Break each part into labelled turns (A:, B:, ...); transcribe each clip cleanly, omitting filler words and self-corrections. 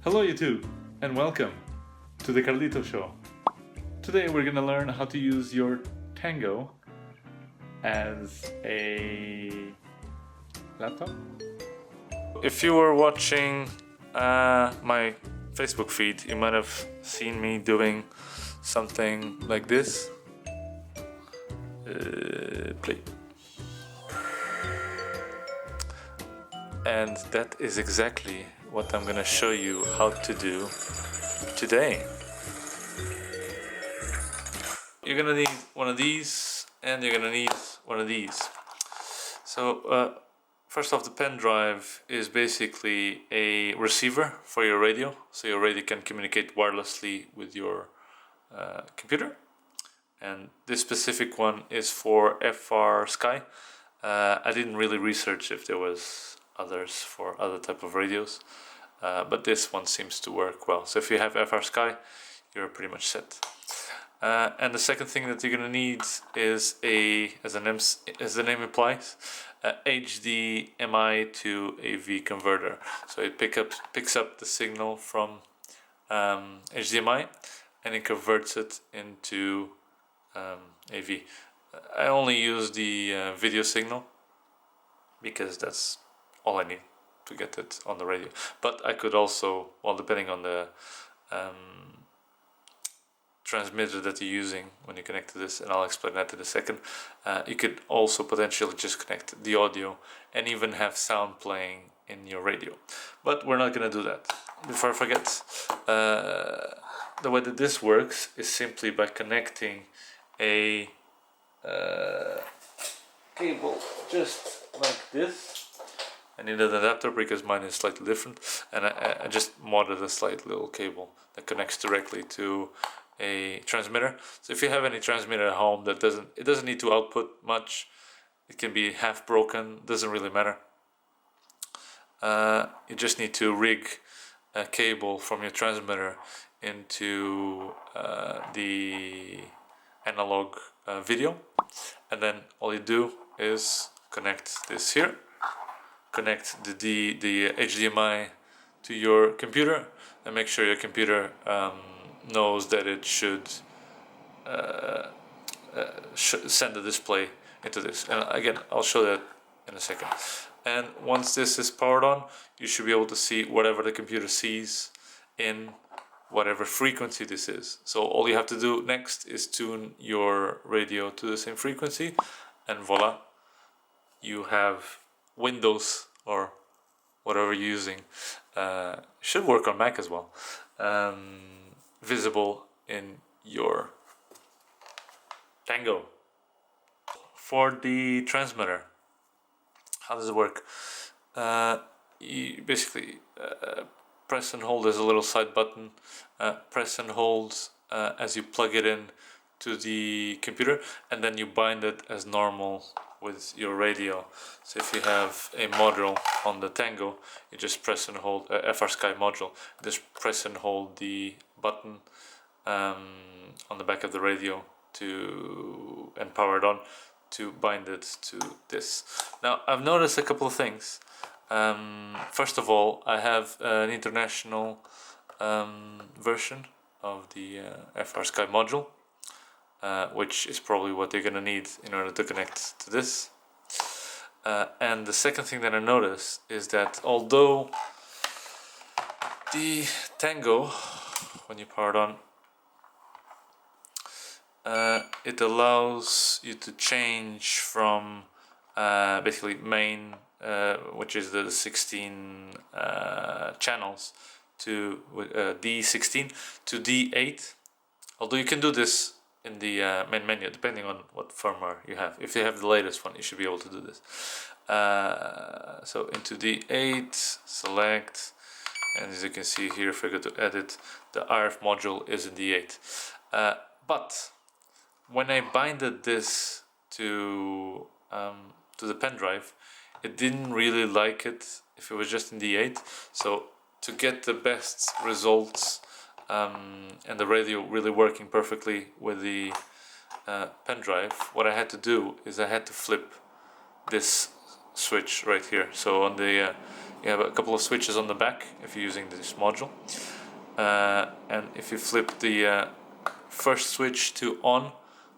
A: Hello YouTube, and welcome to the Carlito Show. Today we're gonna learn how to use your Tango as a laptop. If you were watching my Facebook feed, you might have seen me doing something like this. Play. And that is exactly what I'm gonna show you how to do today. You're gonna need one of these, and you're gonna need one of these. So first off, the pen drive is basically a receiver for your radio, so your radio can communicate wirelessly with your computer. And this specific one is for FR Sky. I didn't really research if there was others for other type of radios, but this one seems to work well. So if you have FR Sky, you're pretty much set. And the second thing that you're gonna need is as the name implies, a HDMI to AV converter. So it picks up the signal from HDMI and it converts it into AV. I only use the video signal because that's all I need to get it on the radio. But I could also, well, depending on the transmitter that you're using when you connect to this, and I'll explain that in a second, you could also potentially just connect the audio and even have sound playing in your radio. But we're not going to do that. Before I forget, the way that this works is simply by connecting a cable just like this. I need an adapter because mine is slightly different, and I just modded a slight little cable that connects directly to a transmitter. So if you have any transmitter at home that doesn't need to output much, it can be half broken, doesn't really matter. You just need to rig a cable from your transmitter into the analog video, and then all you do is connect this here, connect the HDMI to your computer, and make sure your computer knows that it should send the display into this. And again, I'll show that in a second. And once this is powered on, you should be able to see whatever the computer sees in whatever frequency this is. So all you have to do next is tune your radio to the same frequency, and voila, you have Windows or whatever you're using, should work on Mac as well, visible in your Tango. For the transmitter, how does it work? You basically press and hold. There's a little side button. Press and hold as you plug it in to the computer, and then you bind it as normal with your radio. So if you have a module on the Tango, you just press and hold FR Sky module. Just press and hold the button on the back of the radio and power it on to bind it to this. Now I've noticed a couple of things. First of all, I have an international version of the FR Sky module, which is probably what they're gonna need in order to connect to this. And the second thing that I noticed is that although the Tango, when you power it on, it allows you to change from basically main, which is the 16 channels, to D16 to D8. Although you can do this in the main menu, depending on what firmware you have. If you have the latest one, you should be able to do this. So into D8, select, and as you can see here, if I go to edit, the RF module is in D8. But when I binded this to the pen drive, it didn't really like it if it was just in D8. So to get the best results and the radio really working perfectly with the pen drive, what I had to do is I had to flip this switch right here. So on the you have a couple of switches on the back if you're using this module, and if you flip the first switch to on,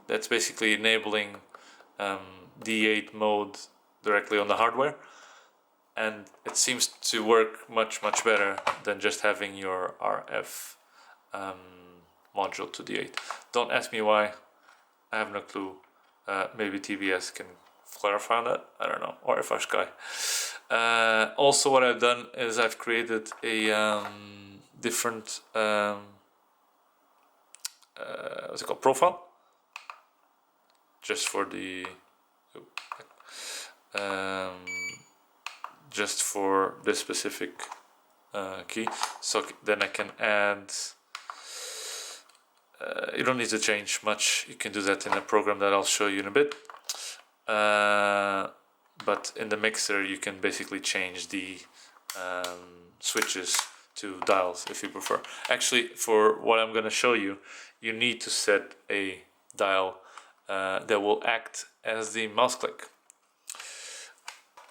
A: that's basically enabling D8 mode directly on the hardware, and it seems to work much better than just having your RF module to D8. Don't ask me why, I have no clue. Maybe TBS can clarify that, I don't know, or FR Sky. Also what I've done is I've created a different what's it called, profile, just for the just for this specific key. So then I can add, you don't need to change much, you can do that in a program that I'll show you in a bit, but in the mixer you can basically change the switches to dials if you prefer. Actually, for what I'm going to show you, you need to set a dial that will act as the mouse click.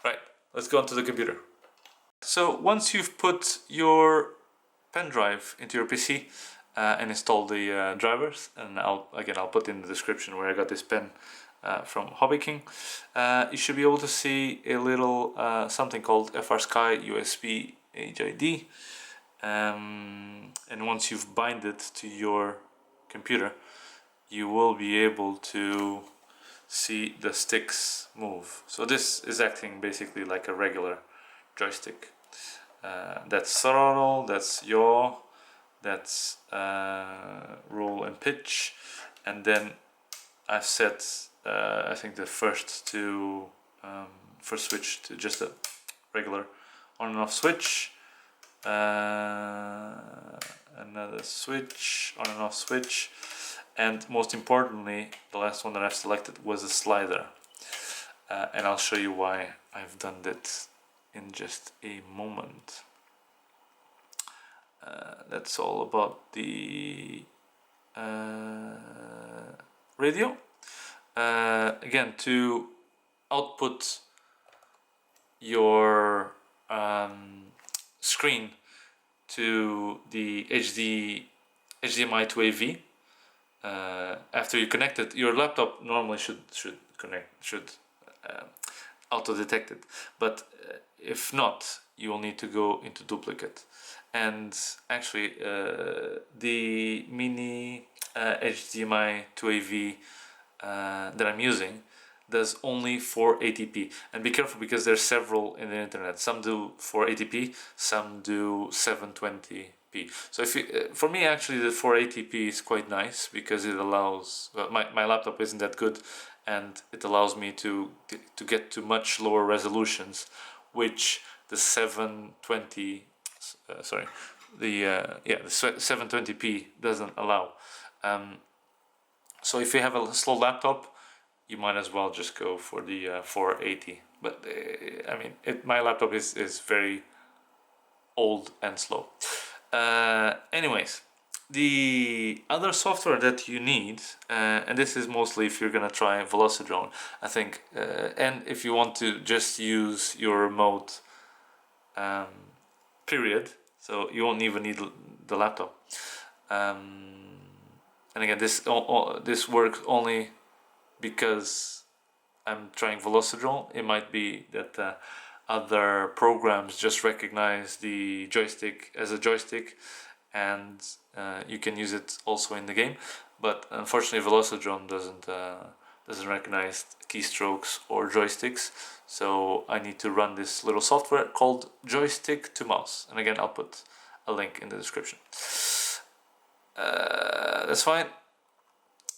A: Right, let's go onto the computer. So once you've put your pen drive into your PC and installed the drivers, and I'll put in the description where I got this pen from Hobby King, you should be able to see a little something called FR Sky USB HID, and once you've bind it to your computer, you will be able to see the sticks move. So this is acting basically like a regular joystick. That's throttle, that's yaw, that's roll and pitch, and then I've set I think the first switch to just a regular on and off switch, another switch, on and off switch, and most importantly the last one that I've selected was a slider, and I'll show you why I've done that in just a moment. That's all about the radio. Again, to output your screen to the HDMI to AV, after you connect it, your laptop normally should auto detect it, but if not, you will need to go into duplicate. And actually the mini HDMI to AV that I'm using does only 480p, and be careful because there's several in the internet. Some do 480p, some do 720p. So if you, for me actually the 480p is quite nice because it allows, well, my laptop isn't that good, and it allows me to get to much lower resolutions, which the 720 the 720p doesn't allow. So if you have a slow laptop, you might as well just go for the 480. But I mean, my laptop is very old and slow. Anyways, the other software that you need, and this is mostly if you're gonna try Velocidrone, I think, and if you want to just use your remote, period. So you won't even need the laptop. And again, this works only because I'm trying Velocidrone. It might be that other programs just recognize the joystick as a joystick, and you can use it also in the game. But unfortunately, Velocidrone doesn't recognize keystrokes or joysticks. So I need to run this little software called Joystick to Mouse. And again, I'll put a link in the description. That's fine.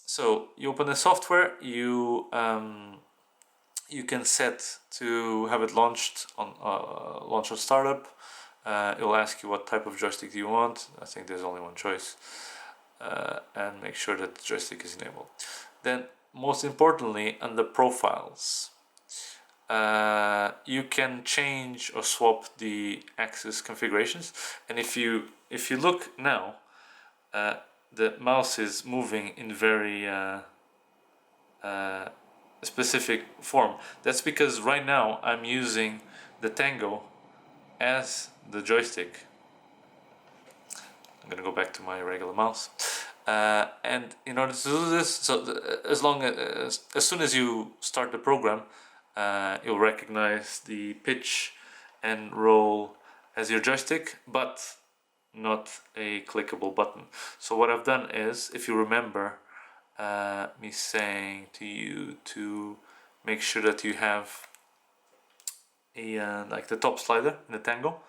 A: So you open the software, you can set to have it launched on launch on startup. It will ask you what type of joystick do you want. I think there's only one choice, and make sure that the joystick is enabled. Then, most importantly, under profiles, you can change or swap the axis configurations. And if you look now, the mouse is moving in very specific form. That's because right now I'm using the Tango, as the joystick. I'm gonna go back to my regular mouse. And in order to do this, so as soon as you start the program, you'll recognize the pitch and roll as your joystick, but not a clickable button. So what I've done is, if you remember me saying to you to make sure that you have a like the top slider in the Tango,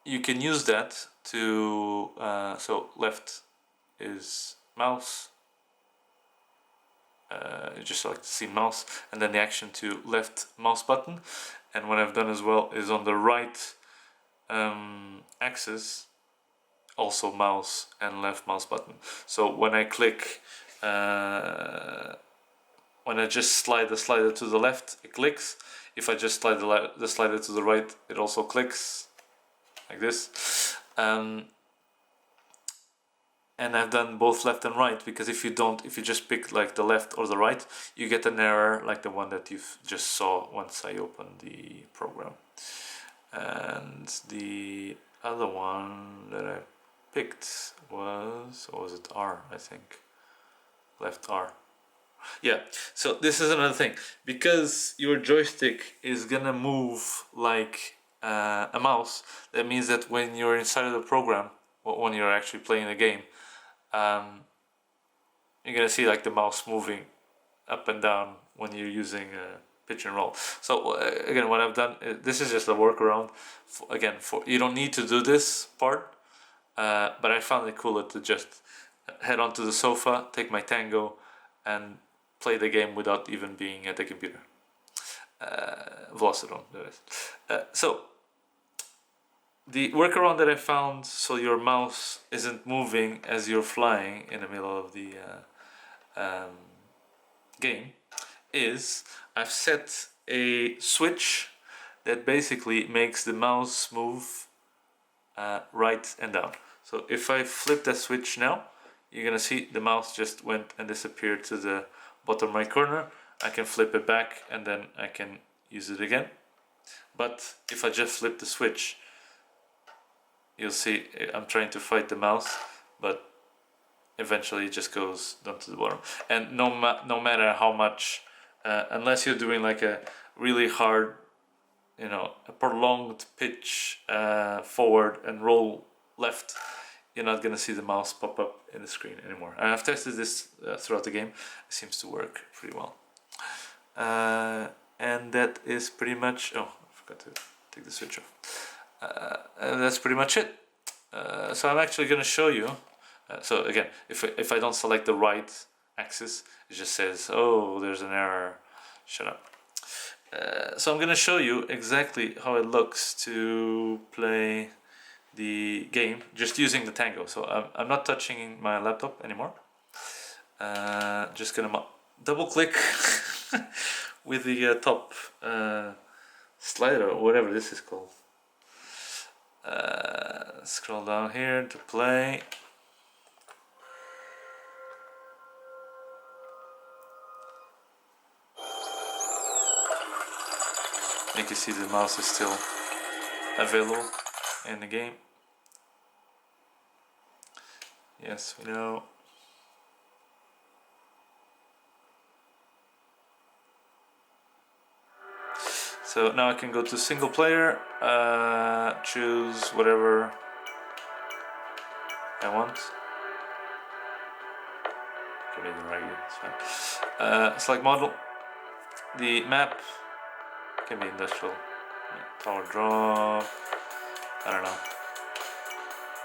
A: you can use that to so left is mouse, you just select the scene mouse, and then the action to left mouse button. And what I've done as well is on the right axis, also mouse and left mouse button. So when I click, when I just slide the slider to the left, it clicks. If I just slide the slider to the right, it also clicks, like this. And I've done both left and right, because if you just pick like the left or the right, you get an error like the one that you just saw once I opened the program. And the other one that I picked was, or was it R, I think? Left R. Yeah, so this is another thing. Because your joystick is gonna move like a mouse, that means that when you're inside of the program, or when you're actually playing the game, you're gonna see like the mouse moving up and down when you're using pitch and roll. So again, what I've done, this is just a workaround. For you don't need to do this part, but I found it cooler to just head onto the sofa, take my Tango, and play the game without even being at the computer. Velocitron, that is. So the workaround that I found, so your mouse isn't moving as you're flying in the middle of the game, is I've set a switch that basically makes the mouse move right and down. So if I flip that switch now, you're gonna see the mouse just went and disappeared to the bottom right corner. I can flip it back and then I can use it again. But if I just flip the switch, you'll see I'm trying to fight the mouse, but eventually it just goes down to the bottom. And no matter how much, unless you're doing like a really hard, a prolonged pitch forward and roll left, you're not gonna see the mouse pop up in the screen anymore. And I've tested this throughout the game. It seems to work pretty well. And that is pretty much, oh, I forgot to take the switch off. And that's pretty much it. So I'm actually going to show you. So again, if I don't select the right axis, it just says, oh, there's an error. Shut up. So I'm going to show you exactly how it looks to play the game just using the Tango. So I'm not touching my laptop anymore. Just going to double click with the top slider, or whatever this is called. Scroll down here to play. You can see the mouse is still available in the game. Yes, we know. So now I can go to single player, choose whatever I want. Give me the regular, it's fine. Select model. The map can be industrial. Tower drop. I don't know.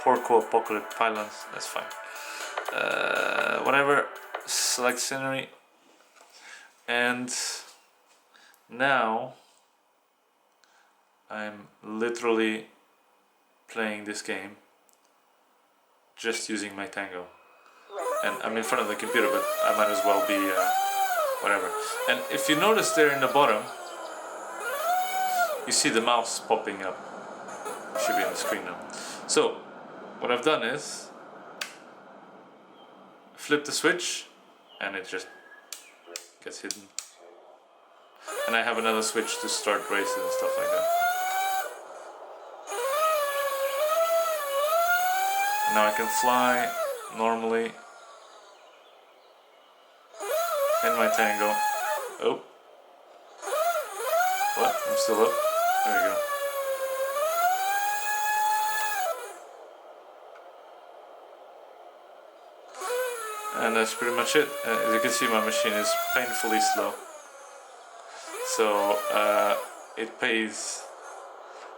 A: Porco apocalypse pylons, that's fine. Whatever. Select scenery. And now I'm literally playing this game just using my Tango. And I'm in front of the computer, but I might as well be whatever. And if you notice there in the bottom, you see the mouse popping up. It should be on the screen now. So what I've done is flip the switch and it just gets hidden. And I have another switch to start racing and stuff like that. And now I can fly normally in my Tango. Oh. What? I'm still up. There we go. And that's pretty much it. As you can see, my machine is painfully slow. So it pays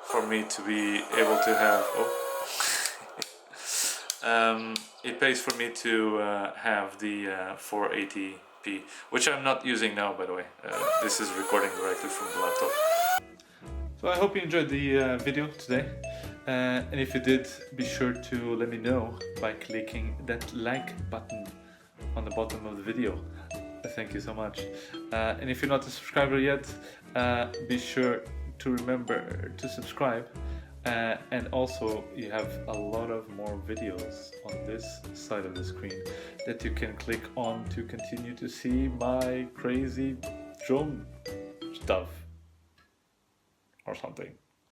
A: for me to be able to have. It pays for me to have the 480p, which I'm not using now, by the way. This is recording directly from the laptop. So I hope you enjoyed the video today. And if you did, be sure to let me know by clicking that like button on the bottom of the video. Thank you so much. And if you're not a subscriber yet, be sure to remember to subscribe. And also you have a lot of more videos on this side of the screen that you can click on to continue to see my crazy drone stuff or something.